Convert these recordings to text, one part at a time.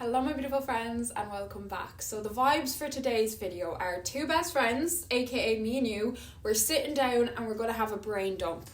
Hello my beautiful friends and welcome back. So the vibes for today's video are two best friends, aka me and you. We're sitting down and we're going to have a brain dump.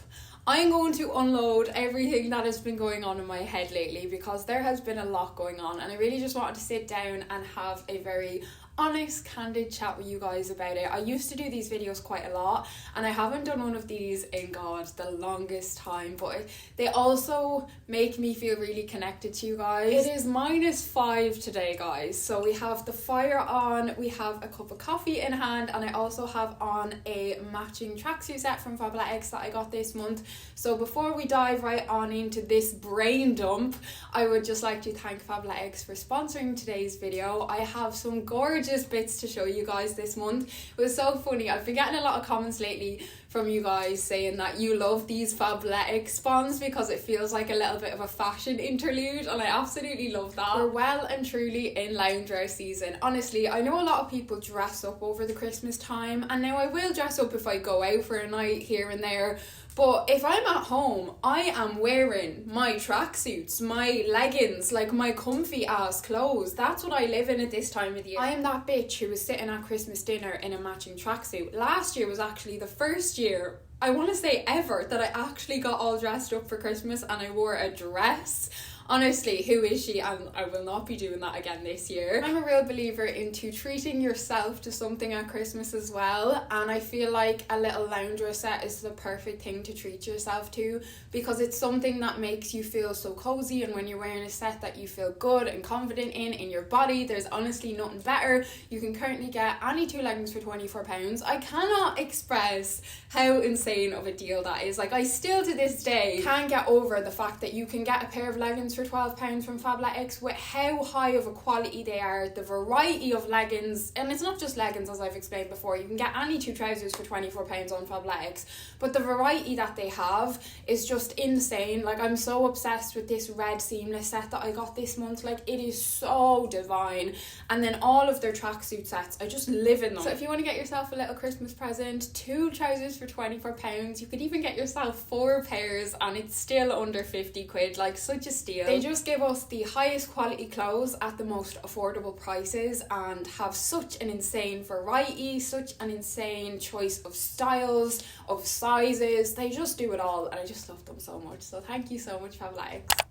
I'm going to unload everything that has been going on in my head lately because there has been a lot going on and I really just wanted to sit down and have a very honest, candid chat with you guys about it. I used to do these videos quite a lot and I haven't done one of these in God the longest time, but they also make me feel really connected to you guys. It is -5 today, guys, so we have the fire on, we have a cup of coffee in hand, and I also have on a matching tracksuit set from Fabletics that I got this month. So before we dive right on into this brain dump, I would just like to thank Fabletics for sponsoring today's video. I have some gorgeous bits to show you guys this month. It was so funny. I've been getting a lot of comments lately from you guys saying that you love these Fabletics spawns because it feels like a little bit of a fashion interlude, and I absolutely love that. We're well and truly in loungewear season. Honestly, I know a lot of people dress up over the Christmas time, and now I will dress up if I go out for a night here and there, but if I'm at home, I am wearing my tracksuits, my leggings, like my comfy ass clothes. That's what I live in at this time of the year. I am that bitch who was sitting at Christmas dinner in a matching tracksuit. Last year was actually the first year, I want to say ever, that I actually got all dressed up for Christmas and I wore a dress. Honestly, who is she? And I will not be doing that again this year. I'm a real believer into treating yourself to something at Christmas as well, and I feel like a little loungewear set is the perfect thing to treat yourself to because it's something that makes you feel so cozy, and when you're wearing a set that you feel good and confident in your body, there's honestly nothing better. You can currently get any two leggings for £24. I cannot express how insane of a deal that is. Like, I still to this day can't get over the fact that you can get a pair of leggings for £12 from Fabletics with how high of a quality they are, the variety of leggings, and it's not just leggings as I've explained before. You can get any two trousers for £24 on Fabletics, but the variety that they have is just insane. Like, I'm so obsessed with this red seamless set that I got this month. Like, it is so divine. And then all of their tracksuit sets, I just live in them. So if you want to get yourself a little Christmas present, two trousers for £24, you could even get yourself 4 pairs and it's still under 50 quid. Like, such a steal. They just give us the highest quality clothes at the most affordable prices and have such an insane variety, such an insane choice of styles, of sizes. They just do it all and I just love them so much. So thank you so much, Fabletics.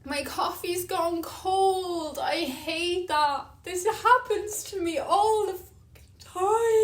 My coffee's gone cold. I hate that. This happens to me all the time.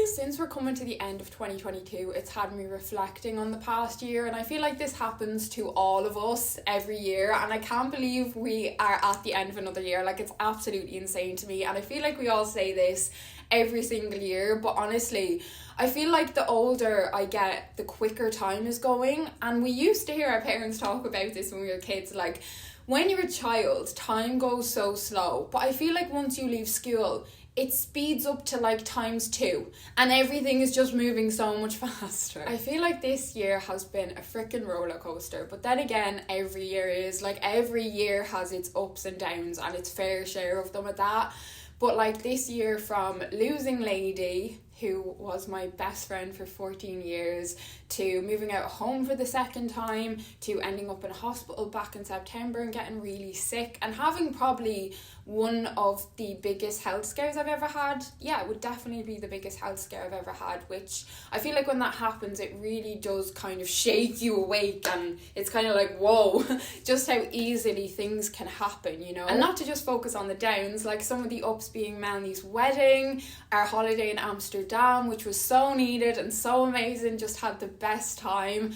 Since we're coming to the end of 2022, it's had me reflecting on the past year, and I feel like this happens to all of us every year, and I can't believe we are at the end of another year. Like, it's absolutely insane to me, and I feel like we all say this every single year, but honestly, I feel like the older I get, the quicker time is going. And we used to hear our parents talk about this when we were kids, like, when you're a child, time goes so slow, but I feel like once you leave school, it speeds up to like ×2 and everything is just moving so much faster. I feel like this year has been a freaking roller coaster, but then again, every year is. Like, every year has its ups and downs and its fair share of them at that. But like this year, from losing Lady, who was my best friend for 14 years, to moving out of home for the second time, to ending up in a hospital back in September and getting really sick, and having probably one of the biggest health scares I've ever had. Yeah, it would definitely be the biggest health scare I've ever had, which I feel like when that happens, it really does kind of shake you awake, and it's kind of like, whoa, just how easily things can happen, you know? And not to just focus on the downs, like some of the ups being Melnie's wedding, our holiday in Amsterdam, which was so needed and so amazing, just had the best time,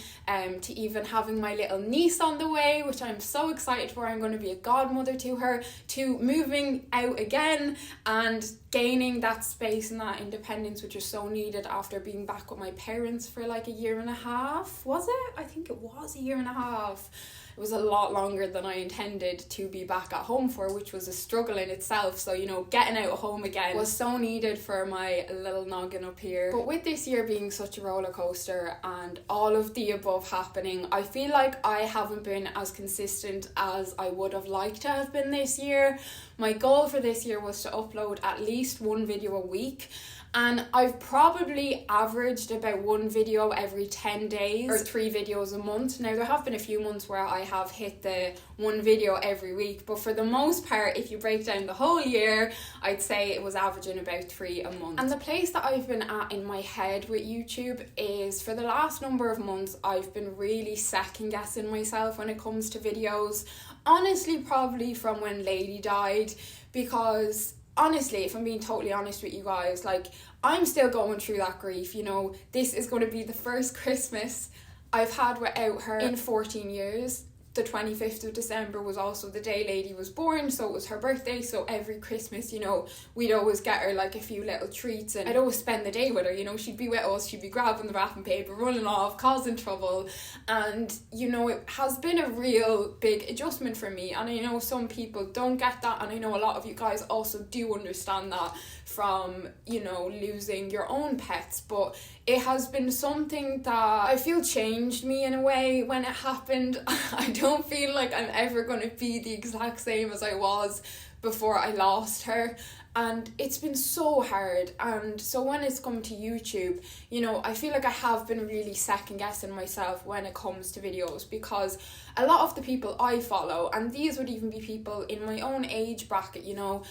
to even having my little niece on the way, which I'm so excited for. I'm going to be a godmother to her, to moving out again and gaining that space and that independence, which is so needed after being back with my parents for like a year and a half. Was it? I think it was a year and a half. It was a lot longer than I intended to be back at home for, which was a struggle in itself. So, you know, getting out of home again was so needed for my little noggin up here. But with this year being such a roller coaster and all of the above happening, I feel like I haven't been as consistent as I would have liked to have been this year. My goal for this year was to upload at least one video a week, and I've probably averaged about one video every 10 days or 3 videos a month. Now there have been a few months where I have hit the 1 video every week, but for the most part, if you break down the whole year, I'd say it was averaging about 3 a month. And the place that I've been at in my head with YouTube is, for the last number of months, I've been really second guessing myself when it comes to videos. Honestly, probably from when Lady died, because honestly, if I'm being totally honest with you guys, like, I'm still going through that grief, you know. This is going to be the first Christmas I've had without her in 14 years. The 25th of December was also the day Lady was born, so it was her birthday. So every Christmas, you know, we'd always get her like a few little treats, and I'd always spend the day with her, you know. She'd be with us, she'd be grabbing the wrapping paper, running off, causing trouble. And, you know, it has been a real big adjustment for me, and I know some people don't get that, and I know a lot of you guys also do understand that from, you know, losing your own pets. But it has been something that I feel changed me in a way when it happened. I don't feel like I'm ever going to be the exact same as I was before I lost her, and it's been so hard. And so when it's come to YouTube, you know, I feel like I have been really second guessing myself when it comes to videos, because a lot of the people I follow, and these would even be people in my own age bracket, you know,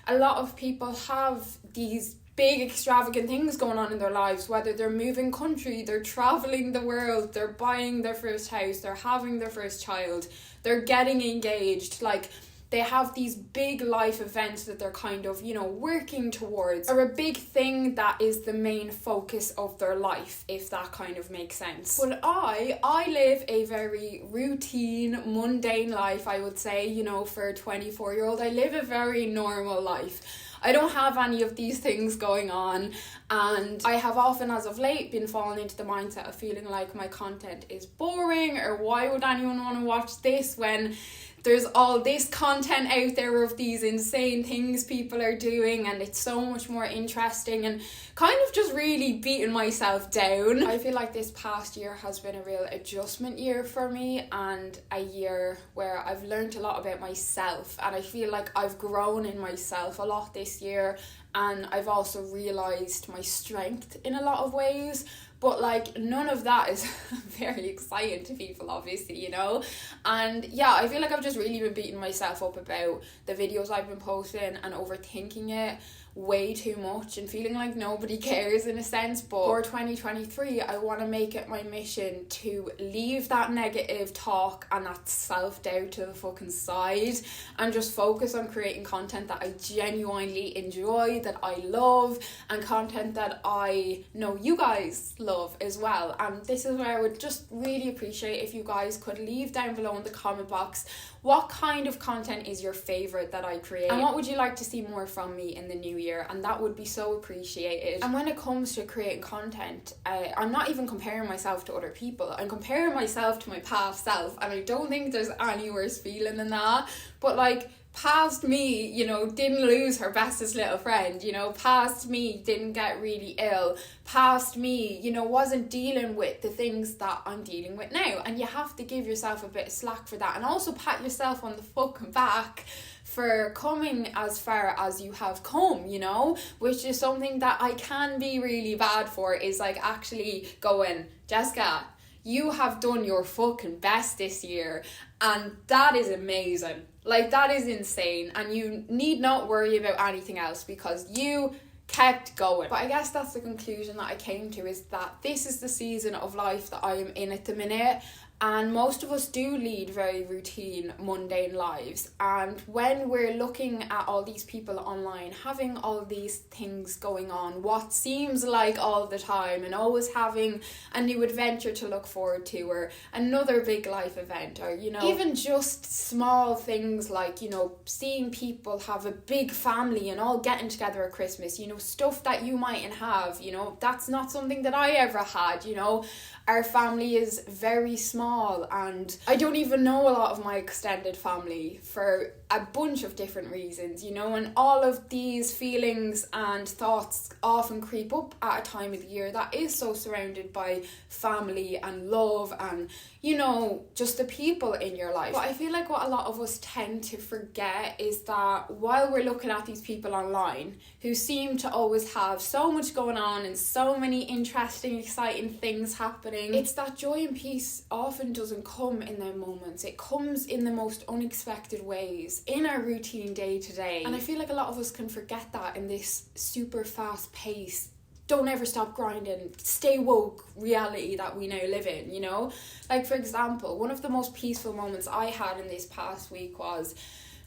a lot of people have these big extravagant things going on in their lives, whether they're moving country, they're traveling the world, they're buying their first house, they're having their first child, they're getting engaged. Like, they have these big life events that they're kind of, you know, working towards, or a big thing that is the main focus of their life, if that kind of makes sense. But I live a very routine, mundane life, I would say, you know, for a 24-year-old. I live a very normal life. I don't have any of these things going on, and I have often, as of late, been falling into the mindset of feeling like my content is boring, or why would anyone want to watch this when there's all this content out there of these insane things people are doing, and it's so much more interesting, and kind of just really beating myself down. I feel like this past year has been a real adjustment year for me, and a year where I've learned a lot about myself, and I feel like I've grown in myself a lot this year, and I've also realised my strength in a lot of ways. But like, none of that is very exciting to people, obviously, you know. And yeah, I feel like I've just really been beating myself up about the videos I've been posting and overthinking it way too much and feeling like nobody cares in a sense. But for 2023, I want to make it my mission to leave that negative talk and that self-doubt to the fucking side, and just focus on creating content that I genuinely enjoy, that I love, and content that I know you guys love as well. And this is where I would just really appreciate if you guys could leave down below in the comment box what kind of content is your favourite that I create, and what would you like to see more from me in the new year, and that would be so appreciated. And when it comes to creating content, I'm not even comparing myself to other people, I'm comparing myself to my past self, and I don't think there's any worse feeling than that. But like, past me, you know, didn't lose her bestest little friend, you know, past me didn't get really ill, past me, you know, wasn't dealing with the things that I'm dealing with now. And you have to give yourself a bit of slack for that, and also pat yourself on the fucking back for coming as far as you have come, you know, which is something that I can be really bad for, is like actually going, Jessica, you have done your fucking best this year, and that is amazing. Like, that is insane, and you need not worry about anything else because you kept going. But I guess that's the conclusion that I came to, is that this is the season of life that I am in at the minute. And most of us do lead very routine, mundane lives. And when we're looking at all these people online having all these things going on, what seems like all the time, and always having a new adventure to look forward to, or another big life event, or, you know, even just small things like, you know, seeing people have a big family and all getting together at Christmas, you know, stuff that you mightn't have, you know, that's not something that I ever had, you know. Our family is very small small, and I don't even know a lot of my extended family for a bunch of different reasons, you know, and all of these feelings and thoughts often creep up at a time of the year that is so surrounded by family and love and, you know, just the people in your life. But I feel like what a lot of us tend to forget is that while we're looking at these people online who seem to always have so much going on and so many interesting, exciting things happening, it's that joy and peace often doesn't come in them moments. It comes in the most unexpected ways, in our routine day to day. And I feel like a lot of us can forget that in this super fast pace, don't ever stop grinding, stay woke reality that we now live in, you know? Like, for example, one of the most peaceful moments I had in this past week was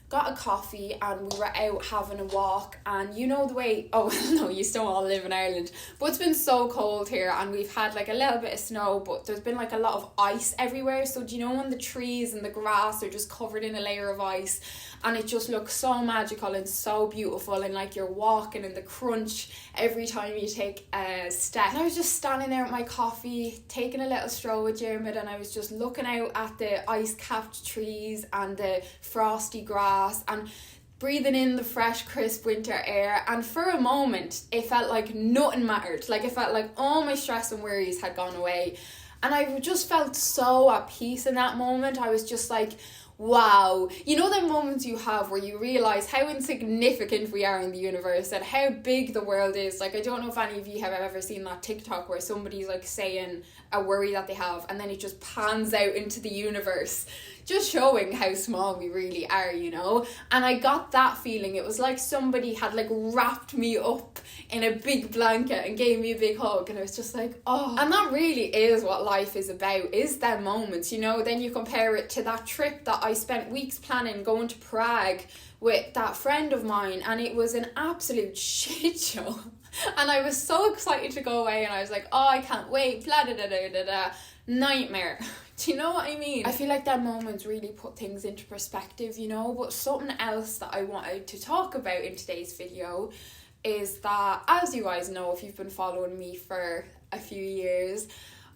got a coffee and we were out having a walk, and you know the way, oh no, you still all live in Ireland, but it's been so cold here and we've had like a little bit of snow, but there's been like a lot of ice everywhere. So do you know when the trees and the grass are just covered in a layer of ice and it just looks so magical and so beautiful, and like you're walking in the crunch every time you take a step. And I was just standing there with my coffee, taking a little stroll with Dermot, and I was just looking out at the ice-capped trees and the frosty grass and breathing in the fresh, crisp winter air. And for a moment, it felt like nothing mattered. Like, it felt like all my stress and worries had gone away. And I just felt so at peace in that moment. I was just like, wow. You know the moments you have where you realise how insignificant we are in the universe and how big the world is. Like, I don't know if any of you have ever seen that TikTok where somebody's like saying a worry that they have and then it just pans out into the universe, just showing how small we really are, you know? And I got that feeling. It was like somebody had like wrapped me up in a big blanket and gave me a big hug, and I was just like, oh. And that really is what life is about, is them moments, you know? Then you compare it to that trip that I spent weeks planning, going to Prague with that friend of mine, and it was an absolute shit show. And I was so excited to go away, and I was like, oh, I can't wait, blah, da, da, da, da, da. Nightmare. Do you know what I mean? I feel like that moments really put things into perspective, you know? But something else that I wanted to talk about in today's video is that, as you guys know, if you've been following me for a few years,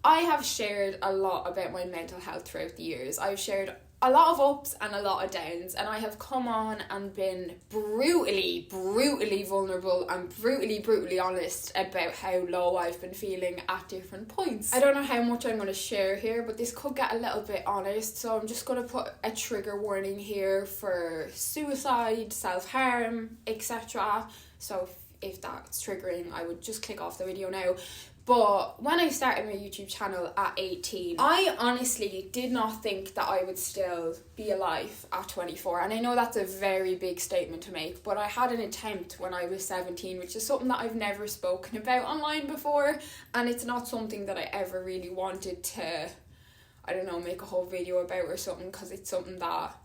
I have shared a lot about my mental health throughout the years. I've shared a lot of ups and a lot of downs, and I have come on and been brutally vulnerable and brutally honest about how low I've been feeling at different points. I don't know how much I'm going to share here, but this could get a little bit honest, so I'm just going to put a trigger warning here for suicide, self-harm, etc. So if that's triggering, I would just click off the video now. But when I started my YouTube channel at 18, I honestly did not think that I would still be alive at 24. And I know that's a very big statement to make, but I had an attempt when I was 17, which is something that I've never spoken about online before. And it's not something that I ever really wanted to, I don't know, make a whole video about or something, because it's something that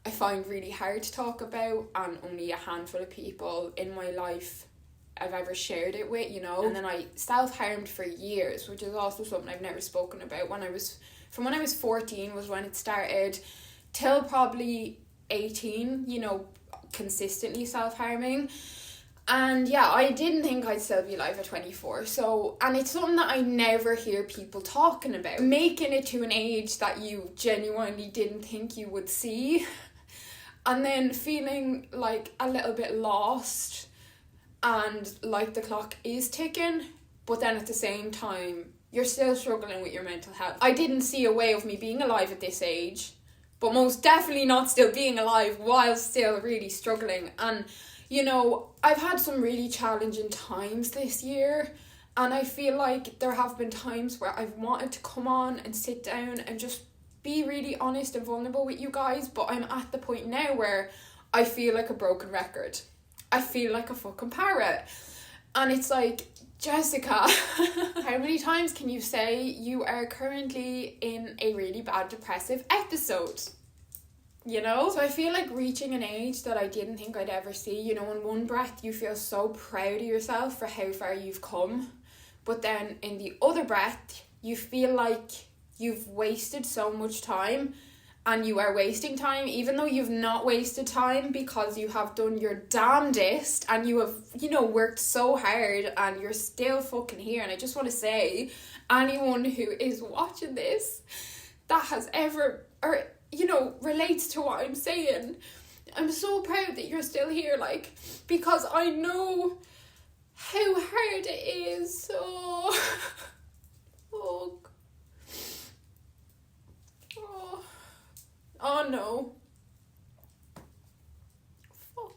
I find really hard to talk about, and only a handful of people in my life I've ever shared it with, you know. And then I self-harmed for years, which is also something I've never spoken about. From when I was 14 was when it started, till probably 18, you know, consistently self-harming. And yeah, I didn't think I'd still be alive at 24. So, and it's something that I never hear people talking about. Making it to an age that you genuinely didn't think you would see. And then feeling like a little bit lost and like the clock is ticking, but then at the same time you're still struggling with your mental health. I didn't see a way of me being alive at this age, but most definitely not still being alive while still really struggling. And you know, I've had some really challenging times this year, and I feel like there have been times where I've wanted to come on and sit down and just be really honest and vulnerable with you guys, but I'm at the point now where I feel like a broken record. I feel like a fucking parrot. And it's like, Jessica, how many times can you say you are currently in a really bad depressive episode? You know? So I feel like reaching an age that I didn't think I'd ever see. You know, in one breath you feel so proud of yourself for how far you've come, but then in the other breath you feel like you've wasted so much time. And you are wasting time, even though you've not wasted time, because you have done your damnedest and you have, you know, worked so hard, and you're still fucking here. And I just want to say, anyone who is watching this, that has ever, or, you know, relates to what I'm saying. I'm so proud that you're still here, like, because I know how hard it is. Oh no.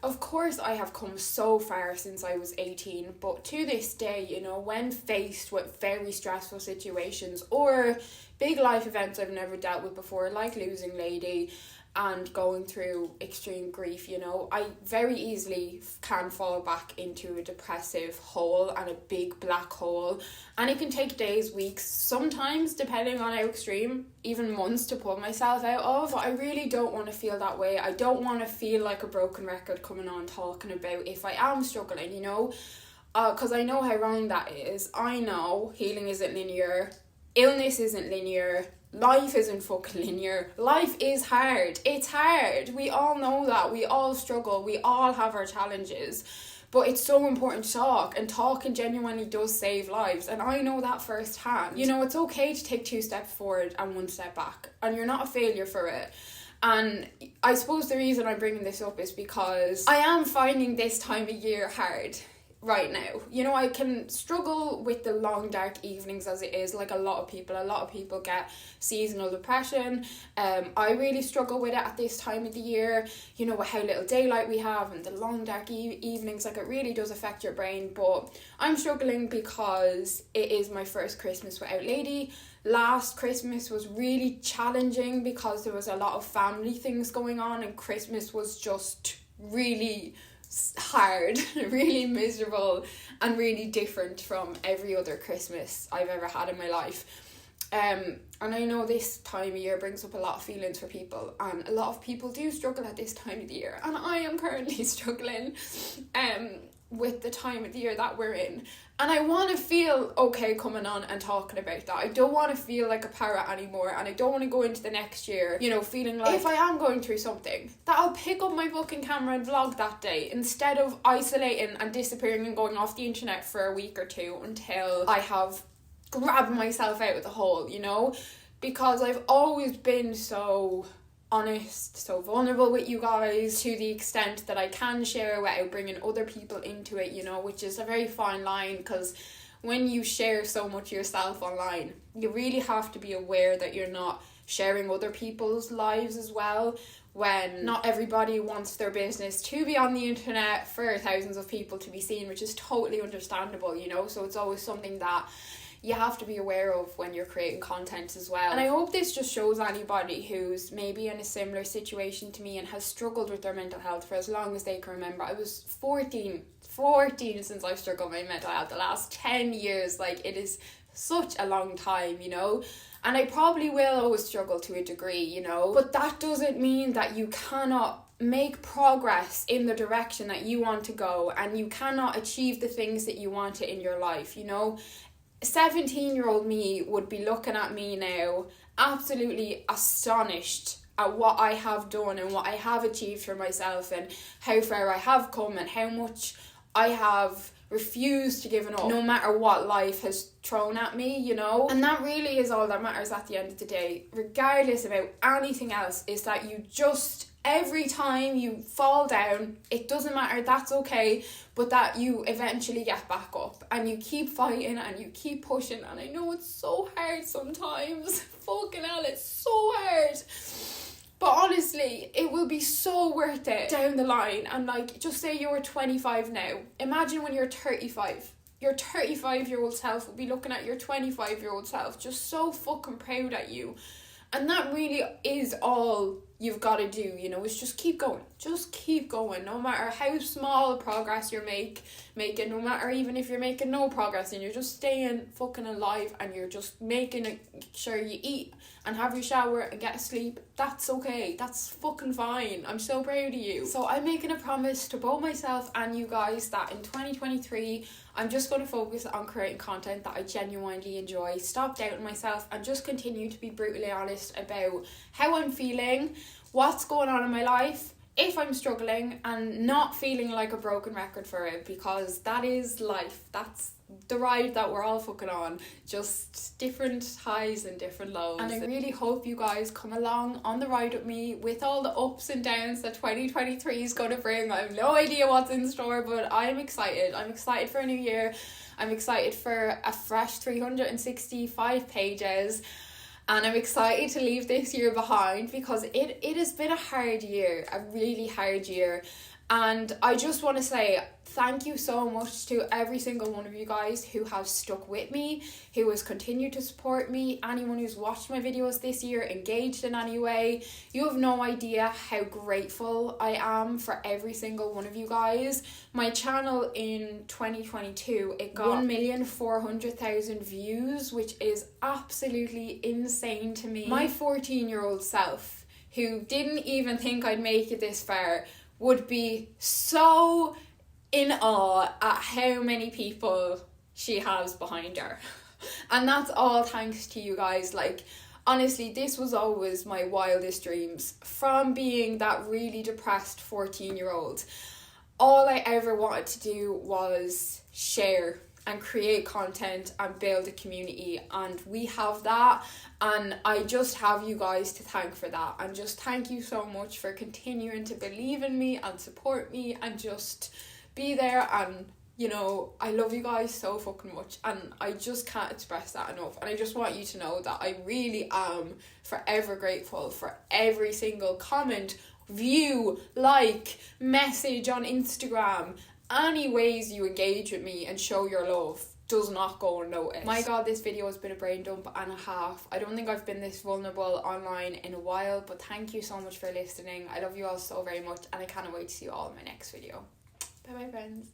Of course, I have come so far since I was 18, but to this day, you know, when faced with very stressful situations or big life events I've never dealt with before, like losing Lady and going through extreme grief, you know, I very easily can fall back into a depressive hole and a big black hole, and it can take days, weeks, sometimes, depending on how extreme, even months to pull myself out of. But I really don't want to feel that way. I don't want to feel like a broken record coming on talking about if I am struggling, you know, because I know how wrong that is. I know healing isn't linear, illness isn't linear, life isn't fucking linear. Life is hard. It's hard. We all know that. We all struggle. We all have our challenges. But it's so important to talk, and talking genuinely does save lives. And I know that firsthand. You know, it's okay to take 2 steps forward and 1 step back, and you're not a failure for it. And I suppose the reason I'm bringing this up is because I am finding this time of year hard right now. You know, I can struggle with the long dark evenings as it is, like a lot of people get seasonal depression. I really struggle with it at this time of the year, you know, with how little daylight we have and the long dark evenings. Like, it really does affect your brain. But I'm struggling because it is my first Christmas without Lady. Last Christmas was really challenging because there was a lot of family things going on, and Christmas was just really hard, really miserable, and really different from every other Christmas I've ever had in my life. And I know this time of year brings up a lot of feelings for people, and a lot of people do struggle at this time of the year, and I am currently struggling with the time of the year that we're in. And I want to feel okay coming on and talking about that. I don't want to feel like a parrot anymore, and I don't want to go into the next year, you know, feeling like if I am going through something, that I'll pick up my fucking camera and vlog that day, instead of isolating and disappearing and going off the internet for a week or two until I have grabbed myself out of the hole, you know? Because I've always been so honest, so vulnerable with you guys, to the extent that I can share without bringing other people into it, you know, which is a very fine line, because when you share so much yourself online, you really have to be aware that you're not sharing other people's lives as well, when not everybody wants their business to be on the internet for thousands of people to be seen, which is totally understandable, you know. So it's always something that you have to be aware of when you're creating content as well. And I hope this just shows anybody who's maybe in a similar situation to me and has struggled with their mental health for as long as they can remember. I was 14 since I've struggled with my mental health. The last 10 years, like, it is such a long time, you know. And I probably will always struggle to a degree, you know. But that doesn't mean that you cannot make progress in the direction that you want to go, and you cannot achieve the things that you want in your life, you know. 17-year-old me would be looking at me now absolutely astonished at what I have done and what I have achieved for myself, and how far I have come, and how much I have refused to give up no matter what life has thrown at me, you know. And that really is all that matters at the end of the day, regardless about anything else, is that you just, every time you fall down, it doesn't matter, that's okay, but that you eventually get back up and you keep fighting and you keep pushing. And I know it's so hard sometimes, fucking hell, it's so hard, but honestly, it will be so worth it down the line. And like, just say you're 25 now, imagine when you're 35. Your 35-year-old self will be looking at your 25-year-old self, just so fucking proud at you. And that really is all you've got to do, you know, is just keep going. Just keep going, no matter how small progress you're making, no matter even if you're making no progress and you're just staying fucking alive and you're just making sure you eat and have your shower and get sleep. That's okay. That's fucking fine. I'm so proud of you. So I'm making a promise to both myself and you guys that in 2023, I'm just going to focus on creating content that I genuinely enjoy, stop doubting myself, and just continue to be brutally honest about how I'm feeling, what's going on in my life, if I'm struggling, and not feeling like a broken record for it, because that is life. That's the ride that we're all fucking on, just different highs and different lows. And I really hope you guys come along on the ride with me, with all the ups and downs that 2023 is going to bring. I have no idea what's in store, but I'm excited. I'm excited for a new year. I'm excited for a fresh 365 pages. And I'm excited to leave this year behind, because it has been a hard year, a really hard year. And I just want to say thank you so much to every single one of you guys who have stuck with me, who has continued to support me, anyone who's watched my videos this year, engaged in any way. You have no idea how grateful I am for every single one of you guys. My channel in 2022, it got 1,400,000 views, which is absolutely insane to me. My 14-year-old self, who didn't even think I'd make it this far, would be so in awe at how many people she has behind her. And that's all thanks to you guys. Like, honestly, this was always my wildest dreams. From being that really depressed 14-year-old, all I ever wanted to do was share and create content and build a community, and we have that, and I just have you guys to thank for that. And just thank you so much for continuing to believe in me and support me and just be there. And you know, I love you guys so fucking much, and I just can't express that enough. And I just want you to know that I really am forever grateful for every single comment, view, like, message on Instagram. Any ways you engage with me and show your love does not go unnoticed. My god, this video has been a brain dump and a half. I don't think I've been this vulnerable online in a while, but thank you so much for listening. I love you all so very much, and I can't wait to see you all in my next video. Bye bye, friends.